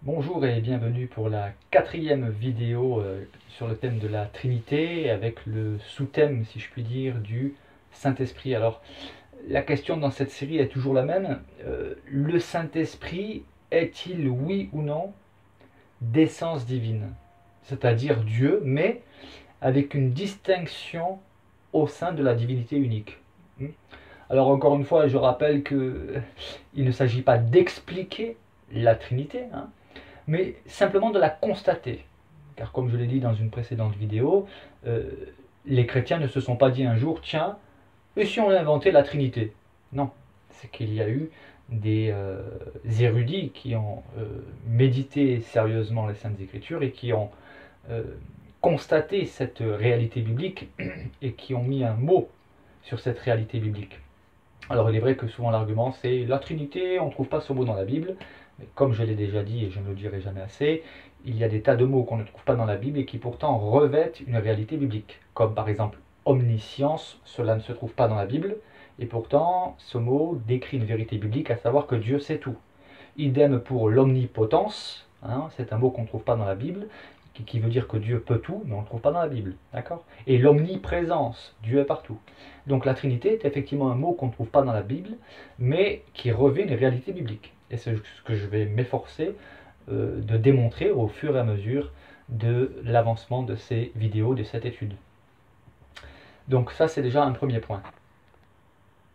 Bonjour et bienvenue pour la quatrième vidéo sur le thème de la Trinité avec le sous-thème, si je puis dire, du Saint-Esprit. Alors, la question dans cette série est toujours la même. Le Saint-Esprit est-il, oui ou non, d'essence divine? C'est-à-dire Dieu, mais avec une distinction au sein de la divinité unique. Alors encore une fois, je rappelle qu'il ne s'agit pas d'expliquer la Trinité, mais simplement de la constater. Car comme je l'ai dit dans une précédente vidéo, les chrétiens ne se sont pas dit un jour, tiens, et si on inventait la Trinité? Non, c'est qu'il y a eu des érudits qui ont médité sérieusement les Saintes Écritures et qui ont constaté cette réalité biblique et qui ont mis un mot sur cette réalité biblique. Alors il est vrai que souvent l'argument c'est la Trinité, on ne trouve pas ce mot dans la Bible, mais comme je l'ai déjà dit et je ne le dirai jamais assez, il y a des tas de mots qu'on ne trouve pas dans la Bible et qui pourtant revêtent une réalité biblique, comme par exemple omniscience, cela ne se trouve pas dans la Bible, et pourtant ce mot décrit une vérité biblique, à savoir que Dieu sait tout. Idem pour l'omnipotence, c'est un mot qu'on ne trouve pas dans la Bible, qui veut dire que Dieu peut tout, mais on ne le trouve pas dans la Bible. D'accord? Et l'omniprésence, Dieu est partout. Donc la Trinité est effectivement un mot qu'on ne trouve pas dans la Bible, mais qui revêt une réalité biblique. Et c'est ce que je vais m'efforcer de démontrer au fur et à mesure de l'avancement de ces vidéos, de cette étude. Donc ça, c'est déjà un premier point.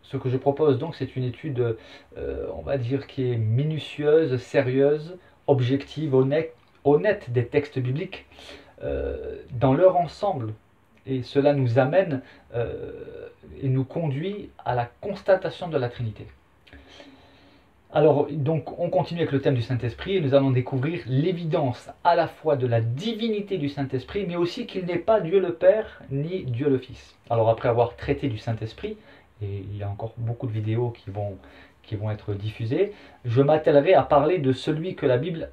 Ce que je propose donc, c'est une étude, on va dire, qui est minutieuse, sérieuse, objective, honnête des textes bibliques dans leur ensemble. Et cela nous amène et nous conduit à la constatation de la Trinité. Alors, donc, on continue avec le thème du Saint-Esprit et nous allons découvrir l'évidence à la fois de la divinité du Saint-Esprit, mais aussi qu'il n'est pas Dieu le Père ni Dieu le Fils. Alors, après avoir traité du Saint-Esprit, et il y a encore beaucoup de vidéos qui vont être diffusées, je m'attellerai à parler de celui que la Bible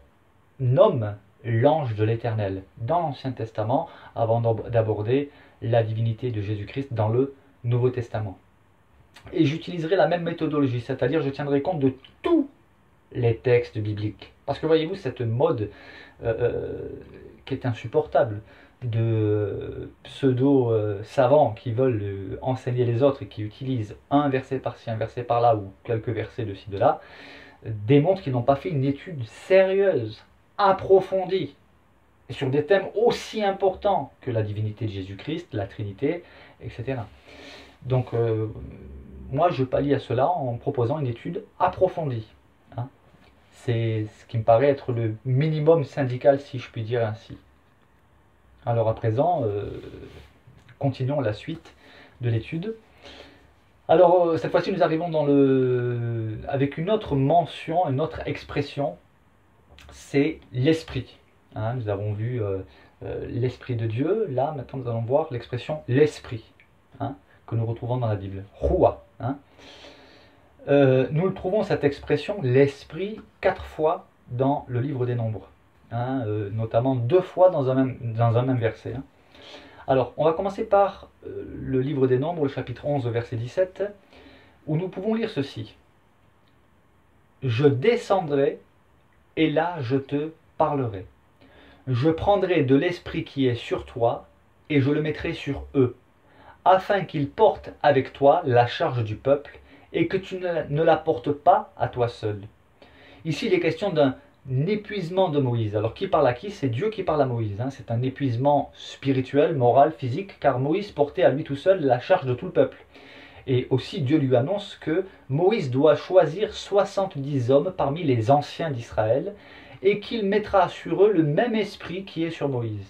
nomme l'ange de l'Éternel dans l'Ancien Testament, avant d'aborder la divinité de Jésus-Christ dans le Nouveau Testament. Et j'utiliserai la même méthodologie, c'est-à-dire je tiendrai compte de tous les textes bibliques. Parce que voyez-vous, cette mode qui est insupportable de pseudo-savants qui veulent enseigner les autres et qui utilisent un verset par-ci, un verset par-là, ou quelques versets de ci, de là, démontre qu'ils n'ont pas fait une étude sérieuse, approfondie, sur des thèmes aussi importants que la divinité de Jésus-Christ, la Trinité, etc. Donc, moi, je pallie à cela en proposant une étude approfondie. C'est ce qui me paraît être le minimum syndical, si je puis dire ainsi. Alors à présent, continuons la suite de l'étude. Alors cette fois-ci, nous arrivons avec une autre mention, une autre expression, c'est l'esprit. Nous avons vu l'esprit de Dieu. Là, maintenant, nous allons voir l'expression l'esprit, que nous retrouvons dans la Bible. Roua. Nous le trouvons, cette expression, l'esprit, 4 fois dans le livre des Nombres. Notamment 2 fois dans un même verset. Alors, on va commencer par le livre des Nombres, le chapitre 11, verset 17, où nous pouvons lire ceci. « Je descendrai, et là je te parlerai. Je prendrai de l'esprit qui est sur toi, et je le mettrai sur eux, afin qu'ils portent avec toi la charge du peuple, et que tu ne la portes pas à toi seul. » Ici, il est question d'un épuisement de Moïse. Alors, qui parle à qui? C'est Dieu qui parle à Moïse. C'est un épuisement spirituel, moral, physique, car Moïse portait à lui tout seul la charge de tout le peuple. Et aussi, Dieu lui annonce que Moïse doit choisir 70 hommes parmi les anciens d'Israël, et qu'il mettra sur eux le même esprit qui est sur Moïse.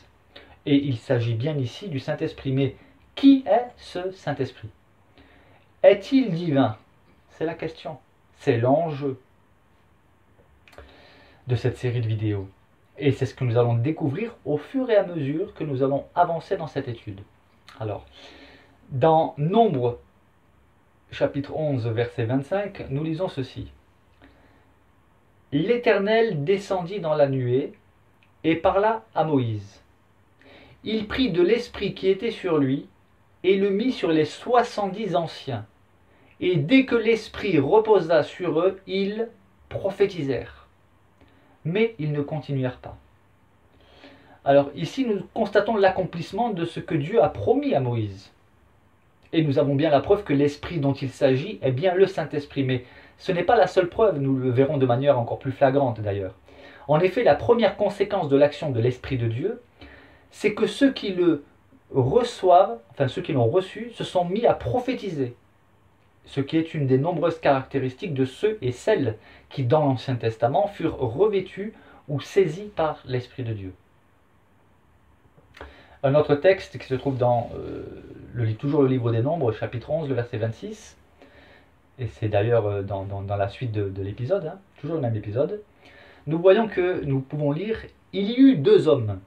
Et il s'agit bien ici du Saint-Esprit. Mais qui est ce Saint-Esprit? Est-il divin? C'est la question. C'est l'enjeu de cette série de vidéos. Et c'est ce que nous allons découvrir au fur et à mesure que nous allons avancer dans cette étude. Alors, dans Nombre, chapitre 11, verset 25, nous lisons ceci. « L'Éternel descendit dans la nuée et parla à Moïse. Il prit de l'esprit qui était sur lui et le mit sur les 70 anciens. Et dès que l'esprit reposa sur eux, ils prophétisèrent. » mais ils ne continuèrent pas. Alors ici, nous constatons l'accomplissement de ce que Dieu a promis à Moïse. Et nous avons bien la preuve que l'Esprit dont il s'agit est bien le Saint-Esprit. Mais ce n'est pas la seule preuve, nous le verrons de manière encore plus flagrante d'ailleurs. En effet, la première conséquence de l'action de l'Esprit de Dieu, c'est que ceux qui le reçoivent, enfin ceux qui l'ont reçu, se sont mis à prophétiser. Ce qui est une des nombreuses caractéristiques de ceux et celles qui, dans l'Ancien Testament, furent revêtus ou saisis par l'Esprit de Dieu. Un autre texte qui se trouve dans toujours le livre des Nombres, chapitre 11, le verset 26, et c'est d'ailleurs dans la suite de l'épisode, hein, toujours le même épisode, nous voyons que nous pouvons lire « Il y eut deux hommes,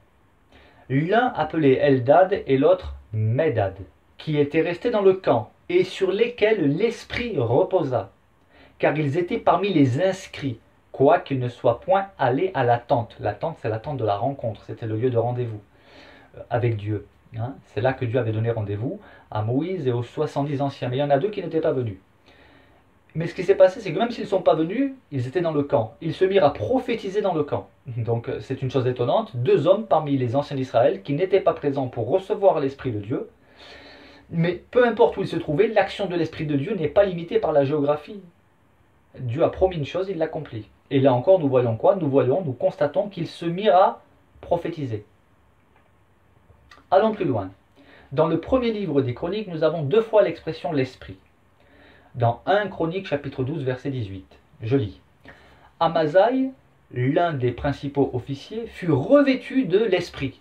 l'un appelé Eldad et l'autre Médad, qui étaient restés dans le camp, et sur lesquels l'Esprit reposa, car ils étaient parmi les inscrits, quoiqu'ils ne soient point allés à la tente. » La tente, c'est la tente de la rencontre, c'était le lieu de rendez-vous avec Dieu. Hein. C'est là que Dieu avait donné rendez-vous à Moïse et aux 70 anciens. Mais il y en a deux qui n'étaient pas venus. Mais ce qui s'est passé, c'est que même s'ils ne sont pas venus, ils étaient dans le camp. Ils se mirent à prophétiser dans le camp. Donc c'est une chose étonnante. Deux hommes parmi les anciens d'Israël qui n'étaient pas présents pour recevoir l'Esprit de Dieu. Mais peu importe où ils se trouvaient, l'action de l'Esprit de Dieu n'est pas limitée par la géographie. Dieu a promis une chose, il l'accomplit. Et là encore, nous voyons quoi? Nous constatons qu'ils se mirent à prophétiser. Allons plus loin. Dans le premier livre des Chroniques, nous avons deux fois l'expression l'Esprit. Dans 1 Chronique, chapitre 12, verset 18, je lis « Amasaï, l'un des principaux officiers, fut revêtu de l'Esprit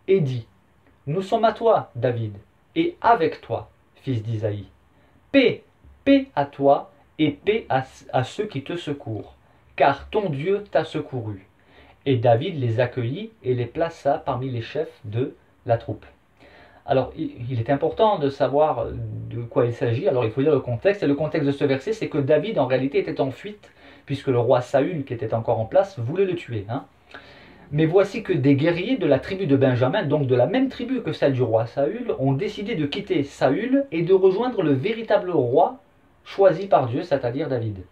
et dit « Nous sommes à toi, David, et avec toi, fils d'Isaïe. Paix, paix à toi, et paix à ceux qui te secourent, car ton Dieu t'a secouru. » Et David les accueillit et les plaça parmi les chefs de la troupe. Alors, il est important de savoir de quoi il s'agit. Alors, il faut lire le contexte. Et le contexte de ce verset, c'est que David, en réalité, était en fuite, puisque le roi Saül, qui était encore en place, voulait le tuer. Hein. Mais voici que des guerriers de la tribu de Benjamin, donc de la même tribu que celle du roi Saül, ont décidé de quitter Saül et de rejoindre le véritable roi choisi par Dieu, c'est-à-dire David.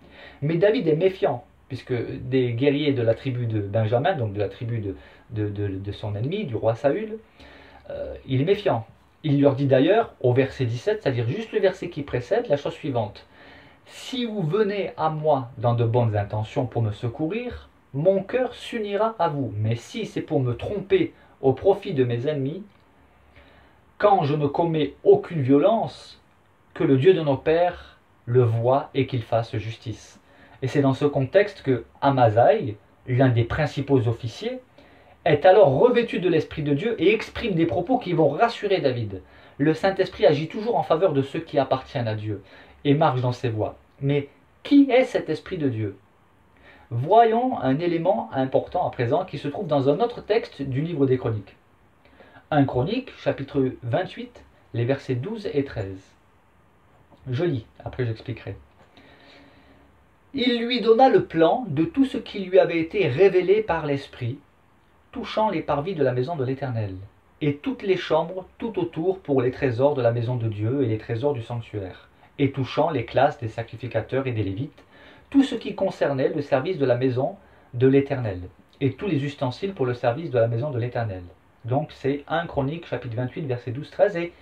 Mais David est méfiant, puisque des guerriers de la tribu de Benjamin, donc de la tribu de son ennemi, du roi Saül, il est méfiant. Il leur dit d'ailleurs, au verset 17, c'est-à-dire juste le verset qui précède, la chose suivante. « Si vous venez à moi dans de bonnes intentions pour me secourir, mon cœur s'unira à vous. Mais si c'est pour me tromper au profit de mes ennemis, quand je ne commets aucune violence, que le Dieu de nos pères le voie et qu'il fasse justice. » Et c'est dans ce contexte que Amasaï, l'un des principaux officiers, est alors revêtu de l'Esprit de Dieu et exprime des propos qui vont rassurer David. Le Saint-Esprit agit toujours en faveur de ceux qui appartiennent à Dieu et marche dans ses voies. Mais qui est cet Esprit de Dieu? Voyons un élément important à présent qui se trouve dans un autre texte du livre des Chroniques. 1 Chronique, chapitre 28, les versets 12 et 13. Je lis, après j'expliquerai. Il lui donna le plan de tout ce qui lui avait été révélé par l'Esprit, touchant les parvis de la maison de l'Éternel, et toutes les chambres tout autour pour les trésors de la maison de Dieu et les trésors du sanctuaire, et touchant les classes des sacrificateurs et des Lévites, tout ce qui concernait le service de la maison de l'Éternel, et tous les ustensiles pour le service de la maison de l'Éternel. Donc c'est 1 Chronique, chapitre 28, verset 12-13, et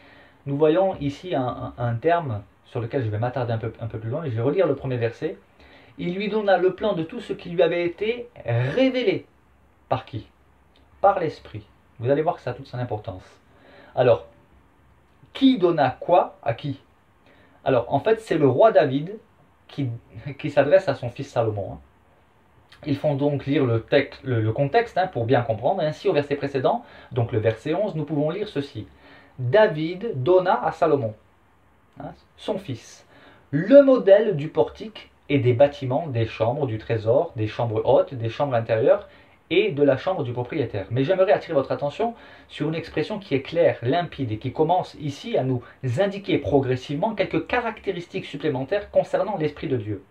nous voyons ici un terme sur lequel je vais m'attarder un peu plus loin, et je vais relire le premier verset. Il lui donna le plan de tout ce qui lui avait été révélé. Par qui? Par l'Esprit. Vous allez voir que ça a toute son importance. Alors, qui donna quoi à qui? Alors, en fait, c'est le roi David qui s'adresse à son fils Salomon. Ils font donc lire le contexte pour bien comprendre. Ainsi, au verset précédent, donc le verset 11, nous pouvons lire ceci. David donna à Salomon, son fils, le modèle du portique et des bâtiments, des chambres, du trésor, des chambres hautes, des chambres intérieures et de la chambre du propriétaire. Mais j'aimerais attirer votre attention sur une expression qui est claire, limpide et qui commence ici à nous indiquer progressivement quelques caractéristiques supplémentaires concernant l'Esprit de Dieu.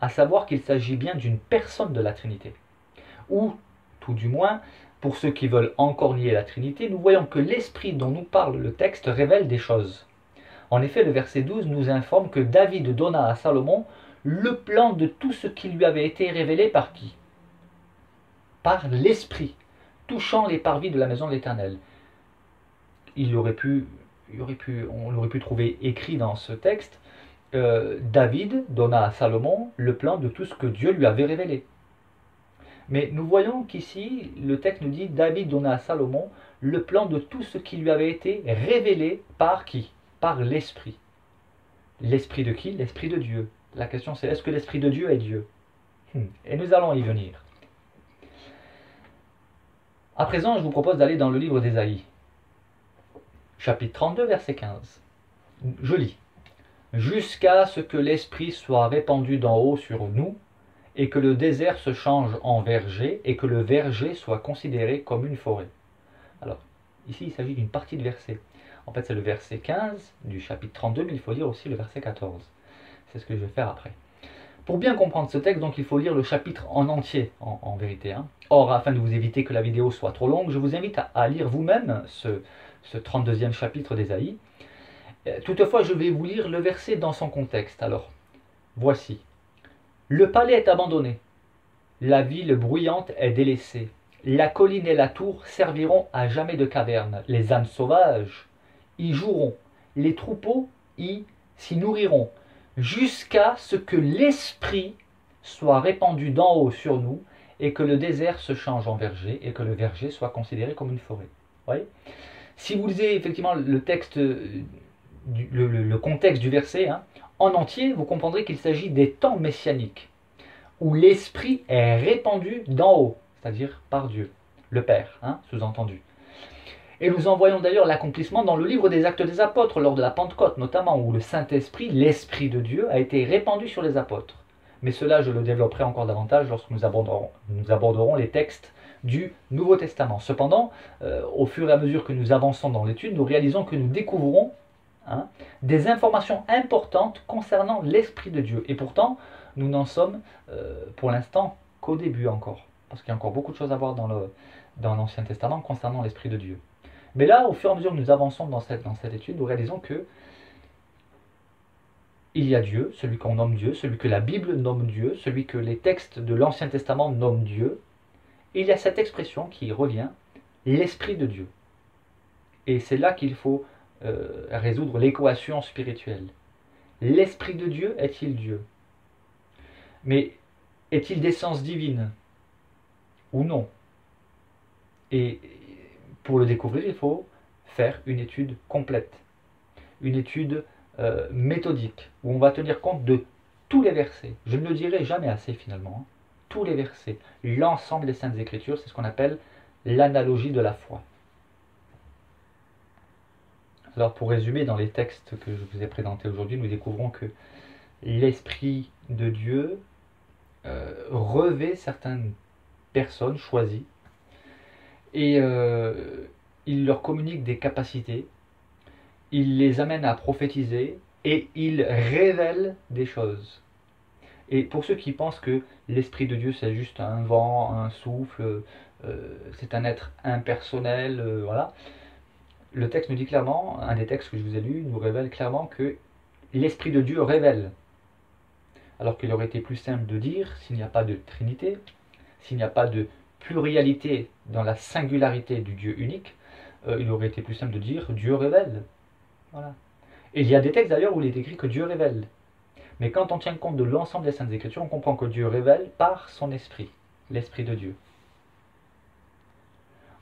À savoir qu'il s'agit bien d'une personne de la Trinité. Ou, tout du moins, pour ceux qui veulent encore nier la Trinité, nous voyons que l'Esprit dont nous parle le texte révèle des choses. En effet, le verset 12 nous informe que David donna à Salomon le plan de tout ce qui lui avait été révélé par qui? par l'Esprit, touchant les parvis de la maison de l'Éternel. On aurait pu trouver écrit dans ce texte, David donna à Salomon le plan de tout ce que Dieu lui avait révélé. Mais nous voyons qu'ici, le texte nous dit, David donna à Salomon le plan de tout ce qui lui avait été révélé par qui? Par l'Esprit. L'Esprit de qui? L'Esprit de Dieu. La question c'est, est-ce que l'Esprit de Dieu est Dieu? Et nous allons y venir. À présent, je vous propose d'aller dans le livre d'Ésaïe, chapitre 32, verset 15. Je lis. Jusqu'à ce que l'Esprit soit répandu d'en haut sur nous, et que le désert se change en verger, et que le verger soit considéré comme une forêt. Alors, ici, il s'agit d'une partie de verset. En fait, c'est le verset 15 du chapitre 32, mais il faut lire aussi le verset 14. C'est ce que je vais faire après. Pour bien comprendre ce texte, donc, il faut lire le chapitre en entier, en vérité. Or, afin de vous éviter que la vidéo soit trop longue, je vous invite à lire vous-même ce 32e chapitre d'Ésaïe. Toutefois, je vais vous lire le verset dans son contexte. Alors, voici. Le palais est abandonné, la ville bruyante est délaissée, la colline et la tour serviront à jamais de caverne, les ânes sauvages y joueront, les troupeaux s'y nourriront, jusqu'à ce que l'Esprit soit répandu d'en haut sur nous, et que le désert se change en verger, et que le verger soit considéré comme une forêt. Vous voyez ? Si vous lisez effectivement le texte, le contexte du verset, en entier, vous comprendrez qu'il s'agit des temps messianiques, où l'Esprit est répandu d'en haut, c'est-à-dire par Dieu, le Père, sous-entendu. Et nous en voyons d'ailleurs l'accomplissement dans le livre des Actes des Apôtres, lors de la Pentecôte notamment, où le Saint-Esprit, l'Esprit de Dieu, a été répandu sur les apôtres. Mais cela, je le développerai encore davantage lorsque nous aborderons les textes du Nouveau Testament. Cependant, au fur et à mesure que nous avançons dans l'étude, nous réalisons que nous découvrons des informations importantes concernant l'Esprit de Dieu. Et pourtant, nous n'en sommes pour l'instant qu'au début encore, parce qu'il y a encore beaucoup de choses à voir dans l'Ancien Testament concernant l'Esprit de Dieu. Mais là, au fur et à mesure que nous avançons dans cette étude, nous réalisons que il y a Dieu, celui qu'on nomme Dieu, celui que la Bible nomme Dieu, celui que les textes de l'Ancien Testament nomment Dieu. Et il y a cette expression qui revient, l'Esprit de Dieu. Et c'est là qu'il faut résoudre l'équation spirituelle. L'Esprit de Dieu est-il Dieu? Mais est-il d'essence divine ou non? Et pour le découvrir, il faut faire une étude complète, une étude méthodique, où on va tenir compte de tous les versets. Je ne le dirai jamais assez finalement. Tous les versets, l'ensemble des Saintes Écritures, c'est ce qu'on appelle l'analogie de la foi. Alors pour résumer, dans les textes que je vous ai présentés aujourd'hui, nous découvrons que l'Esprit de Dieu revêt certaines personnes choisies et il leur communique des capacités, il les amène à prophétiser et il révèle des choses. Et pour ceux qui pensent que l'Esprit de Dieu c'est juste un vent, un souffle, c'est un être impersonnel, voilà. Le texte nous dit clairement, un des textes que je vous ai lus nous révèle clairement que l'Esprit de Dieu révèle. Alors qu'il aurait été plus simple de dire, s'il n'y a pas de Trinité, s'il n'y a pas de pluralité dans la singularité du Dieu unique, il aurait été plus simple de dire Dieu révèle. Voilà. Et il y a des textes d'ailleurs où il est écrit que Dieu révèle. Mais quand on tient compte de l'ensemble des Saintes Écritures, on comprend que Dieu révèle par son Esprit, l'Esprit de Dieu.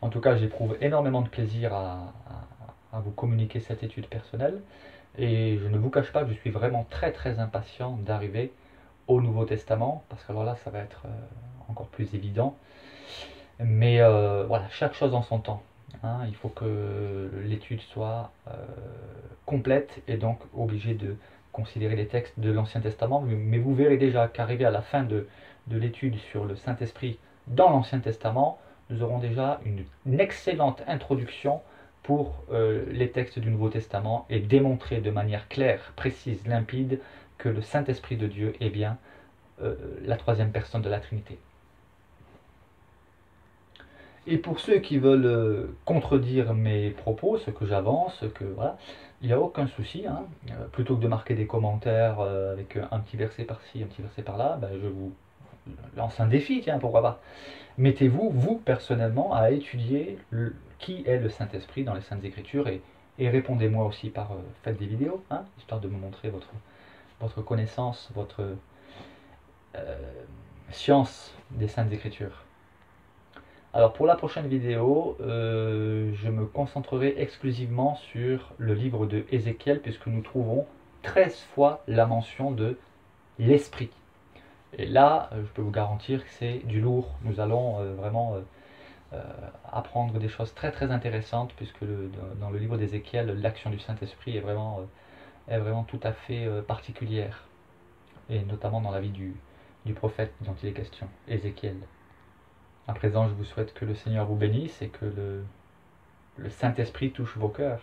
En tout cas, j'éprouve énormément de plaisir à vous communiquer cette étude personnelle. Et je ne vous cache pas que je suis vraiment très très impatient d'arriver au Nouveau Testament, parce que alors là, ça va être encore plus évident. Mais voilà, chaque chose en son temps. Il faut que l'étude soit complète et donc obligé de considérer les textes de l'Ancien Testament. Mais vous verrez déjà qu'arrivé à la fin de l'étude sur le Saint-Esprit dans l'Ancien Testament, nous aurons déjà une excellente introduction pour les textes du Nouveau Testament et démontrer de manière claire, précise, limpide que le Saint-Esprit de Dieu est bien la troisième personne de la Trinité. Et pour ceux qui veulent contredire mes propos, ce que j'avance, voilà, il n'y a aucun souci. Plutôt que de marquer des commentaires avec un petit verset par-ci, un petit verset par-là, je vous lance un défi, tiens, pourquoi pas. Mettez-vous, vous, personnellement, à étudier qui est le Saint-Esprit dans les Saintes Écritures et répondez-moi aussi par... faites des vidéos, hein, histoire de me montrer votre connaissance, votre science des Saintes Écritures. Alors pour la prochaine vidéo, je me concentrerai exclusivement sur le livre de Ézéchiel, puisque nous trouvons 13 fois la mention de l'Esprit. Et là, je peux vous garantir que c'est du lourd. Nous allons vraiment apprendre des choses très très intéressantes, puisque dans le livre d'Ézéchiel, l'action du Saint-Esprit est vraiment tout à fait particulière. Et notamment dans la vie du prophète dont il est question, Ézéchiel. À présent, je vous souhaite que le Seigneur vous bénisse et que le Saint-Esprit touche vos cœurs,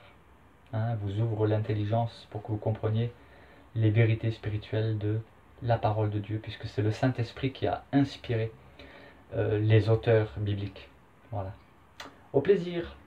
hein, vous ouvre l'intelligence pour que vous compreniez les vérités spirituelles de la parole de Dieu, puisque c'est le Saint-Esprit qui a inspiré les auteurs bibliques. Voilà. Au plaisir!